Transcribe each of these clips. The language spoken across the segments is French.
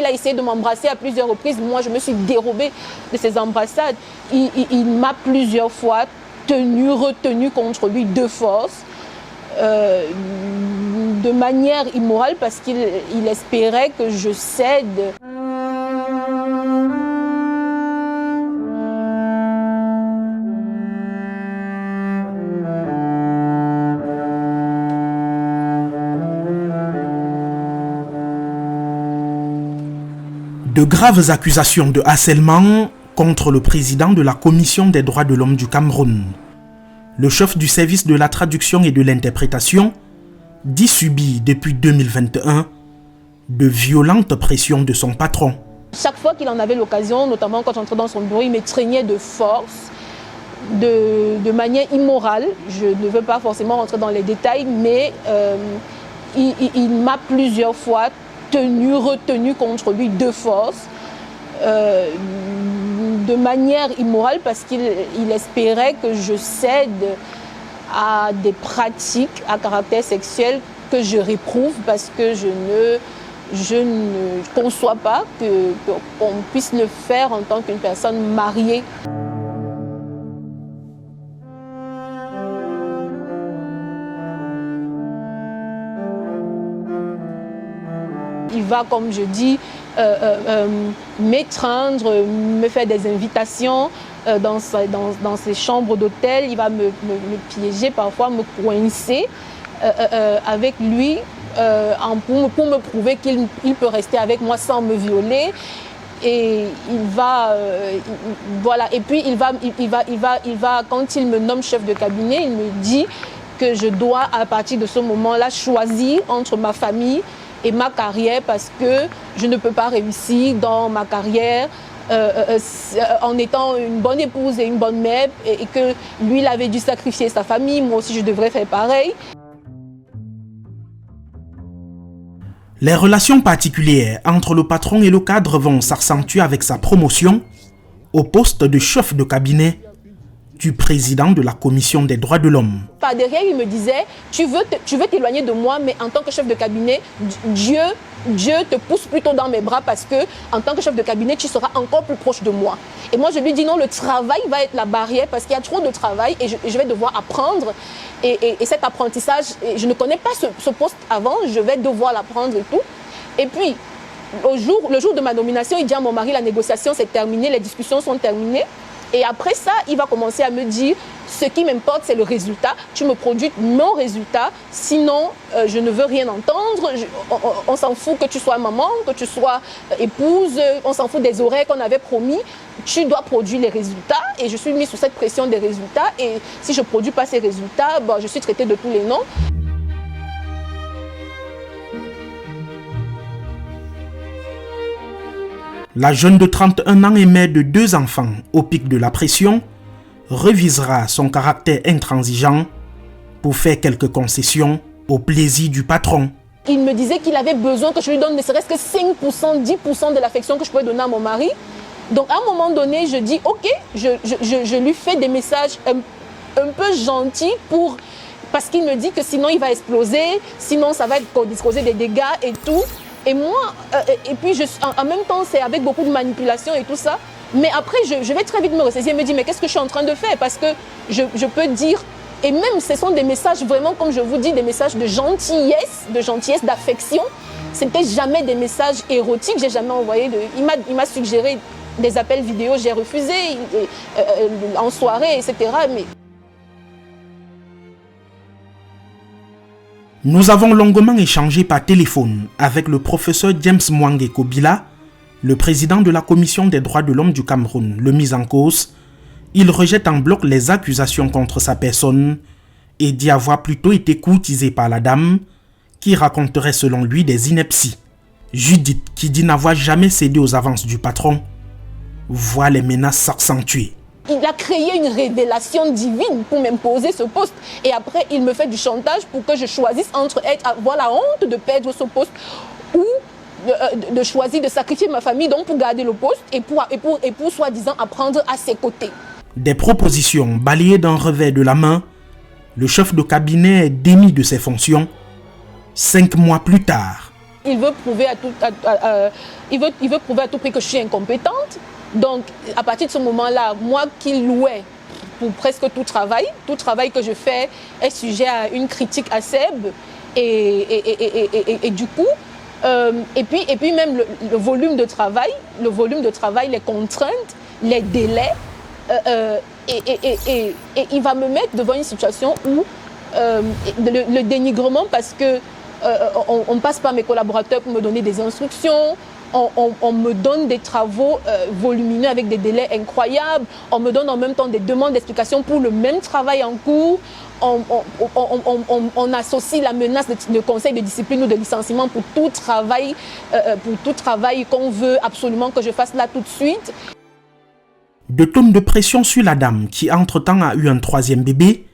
a essayé de m'embrasser à plusieurs reprises. Moi, je me suis dérobée de ces embrassades. Il m'a plusieurs fois retenu contre lui de force, de manière immorale, parce qu'il espérait que je cède. De graves accusations de harcèlement contre le président de la Commission des droits de l'homme du Cameroun. Le chef du service de la traduction et de l'interprétation dit subir depuis 2021 de violentes pressions de son patron. Chaque fois qu'il en avait l'occasion, notamment quand j'entrais dans son bureau, il m'étreignait de force, de manière immorale. Je ne veux pas forcément rentrer dans les détails, mais il m'a plusieurs fois retenu contre lui de force, de manière immorale, parce qu'il espérait que je cède à des pratiques à caractère sexuel que je réprouve, parce que je ne conçois pas qu'on puisse le faire en tant qu'une personne mariée. Il va, comme je dis, m'étreindre, me faire des invitations dans ses chambres d'hôtel. Il va me piéger, parfois me coincer avec lui pour me prouver qu'il peut rester avec moi sans me violer. Et voilà. Et puis il va, quand il me nomme chef de cabinet, il me dit que je dois, à partir de ce moment-là, choisir entre ma famille et ma carrière, parce que je ne peux pas réussir dans ma carrière en étant une bonne épouse et une bonne mère, et que lui, il avait dû sacrifier sa famille, moi aussi je devrais faire pareil. Les relations particulières entre le patron et le cadre vont s'accentuer avec sa promotion au poste de chef de cabinet du président de la Commission des droits de l'homme. Par derrière, il me disait, tu veux t'éloigner de moi, mais en tant que chef de cabinet, Dieu te pousse plutôt dans mes bras, parce que en tant que chef de cabinet, tu seras encore plus proche de moi. Et moi, je lui dis non, le travail va être la barrière, parce qu'il y a trop de travail et je vais devoir apprendre. Et cet apprentissage, je ne connais pas ce poste avant, je vais devoir l'apprendre et tout. Et puis, le jour de ma nomination, il dit à mon mari, la négociation s'est terminée, les discussions sont terminées. Et après ça, il va commencer à me dire, ce qui m'importe, c'est le résultat. Tu me produis mon résultat, sinon je ne veux rien entendre. On s'en fout que tu sois maman, que tu sois épouse, on s'en fout des horaires qu'on avait promis. Tu dois produire les résultats, et je suis mise sous cette pression des résultats. Et si je ne produis pas ces résultats, bon, je suis traitée de tous les noms. La jeune de 31 ans et mère de 2 enfants au pic de la pression revisera son caractère intransigeant pour faire quelques concessions au plaisir du patron. Il me disait qu'il avait besoin que je lui donne ne serait-ce que 5%, 10% de l'affection que je pouvais donner à mon mari. Donc à un moment donné, je dis ok, je lui fais des messages un peu gentils parce qu'il me dit que sinon il va exploser, sinon ça va causer des dégâts et tout. Et moi, et puis en même temps, c'est avec beaucoup de manipulation et tout ça. Mais après, je vais très vite me ressaisir et me dire, mais qu'est-ce que je suis en train de faire? Parce que je peux dire, et même ce sont des messages vraiment, comme je vous dis, des messages de gentillesse, d'affection. Ce n'était jamais des messages érotiques, j'ai jamais envoyé il m'a suggéré des appels vidéo, j'ai refusé, en soirée, etc. Mais... Nous avons longuement échangé par téléphone avec le professeur James Mwangi Kobila, le président de la Commission des droits de l'homme du Cameroun, le mis en cause. Il rejette en bloc les accusations contre sa personne et dit avoir plutôt été courtisé par la dame, qui raconterait selon lui des inepties. Judith, qui dit n'avoir jamais cédé aux avances du patron, voit les menaces s'accentuer. Il a créé une révélation divine pour m'imposer ce poste. Et après, il me fait du chantage pour que je choisisse entre avoir la honte de perdre ce poste ou de choisir de sacrifier ma famille donc pour garder le poste et pour soi-disant apprendre à ses côtés. Des propositions balayées d'un revers de la main, le chef de cabinet est démis de ses fonctions 5 mois plus tard. Il veut prouver il veut prouver à tout prix que je suis incompétente. Donc, à partir de ce moment-là, moi qui louais pour presque tout travail que je fais est sujet à une critique acerbe. Et du coup, et puis même le volume de travail, les contraintes, les délais, et il va me mettre devant une situation où le dénigrement, parce que on passe par mes collaborateurs pour me donner des instructions, on me donne des travaux volumineux avec des délais incroyables, on me donne en même temps des demandes d'explications pour le même travail en cours, on associe la menace de conseil de discipline ou de licenciement pour tout travail qu'on veut absolument que je fasse là tout de suite. De tonnes de pression sur la dame qui entre-temps a eu un 3e bébé,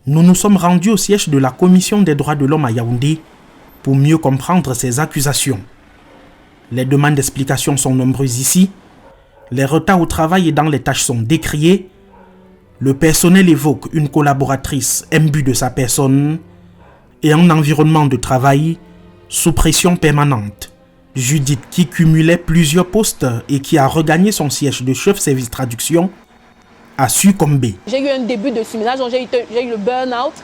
nous nous sommes rendus au siège de la Commission des droits de l'homme à Yaoundé pour mieux comprendre ces accusations. Les demandes d'explication sont nombreuses ici, les retards au travail et dans les tâches sont décriés, le personnel évoque une collaboratrice imbue de sa personne et un environnement de travail sous pression permanente. Judith, qui cumulait plusieurs postes et qui a regagné son siège de chef service traduction, a succombé. J'ai eu un début de surmenage, j'ai eu le burn-out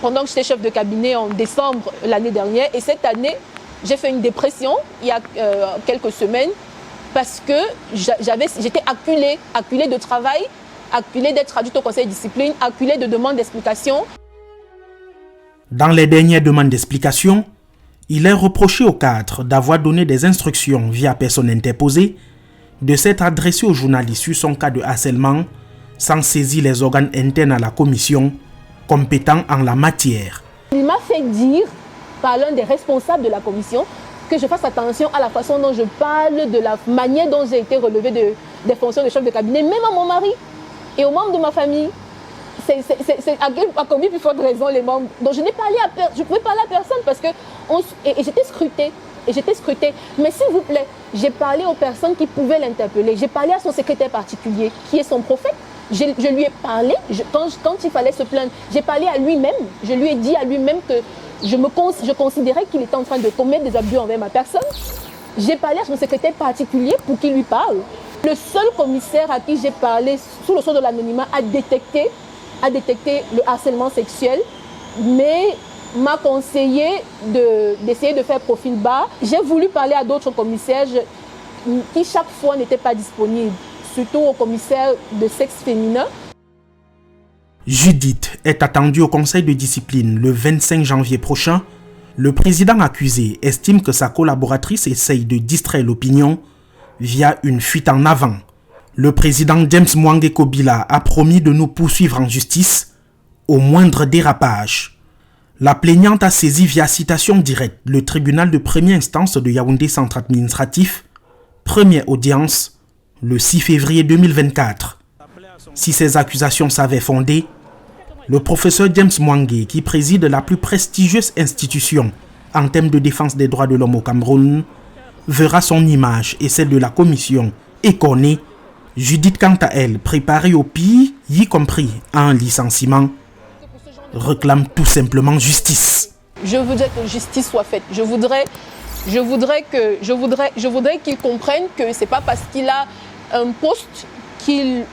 pendant que j'étais chef de cabinet en décembre l'année dernière. Et cette année, j'ai fait une dépression il y a quelques semaines parce que j'étais acculée de travail, acculée d'être traduite au conseil de discipline, acculée de demandes d'explication. Dans les dernières demandes d'explication, il est reproché au cadre d'avoir donné des instructions via personne interposée, de s'être adressé aux journalistes sur son cas de harcèlement sans saisir les organes internes à la commission compétents en la matière. Il m'a fait dire par l'un des responsables de la commission que je fasse attention à la façon dont je parle, de la manière dont j'ai été relevé des fonctions de chef de cabinet, même à mon mari et aux membres de ma famille. C'est à combien plus forte raison les membres. Donc je n'ai parlé à personne, je pouvais parler à personne parce que j'étais scrutée. Mais s'il vous plaît, j'ai parlé aux personnes qui pouvaient l'interpeller. J'ai parlé à son secrétaire particulier, qui est son prophète. Je lui ai parlé, quand il fallait se plaindre, j'ai parlé à lui-même. Je lui ai dit à lui-même que je considérais qu'il était en train de commettre des abus envers ma personne. J'ai parlé à son secrétaire particulier pour qu'il lui parle. Le seul commissaire à qui j'ai parlé sous le sceau de l'anonymat a détecté le harcèlement sexuel, mais m'a conseillé d'essayer de faire profil bas. J'ai voulu parler à d'autres commissaires qui chaque fois n'étaient pas disponibles, surtout aux commissaires de sexe féminin. Judith est attendue au conseil de discipline le 25 janvier prochain. Le président accusé estime que sa collaboratrice essaye de distraire l'opinion via une fuite en avant. Le président James Mwangi Kobila a promis de nous poursuivre en justice au moindre dérapage. La plaignante a saisi via citation directe le tribunal de première instance de Yaoundé Centre Administratif, première audience, le 6 février 2024. Si ces accusations s'avaient fondées, le professeur James Mwangi, qui préside la plus prestigieuse institution en termes de défense des droits de l'homme au Cameroun, verra son image et celle de la commission écornée. Judith, quant à elle, préparée au pire, y compris à un licenciement, réclame tout simplement justice. Je voudrais que justice soit faite. Je voudrais qu'il comprenne que c'est pas parce qu'il a un poste que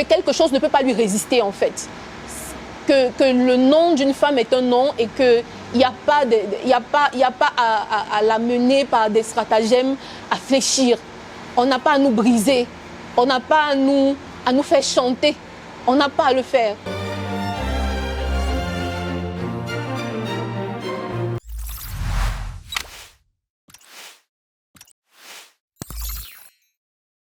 quelque chose ne peut pas lui résister en fait. Que le nom d'une femme est un nom et qu'il n'y a pas à la mener par des stratagèmes à fléchir. On n'a pas à nous briser, on n'a pas à nous faire chanter, on n'a pas à le faire.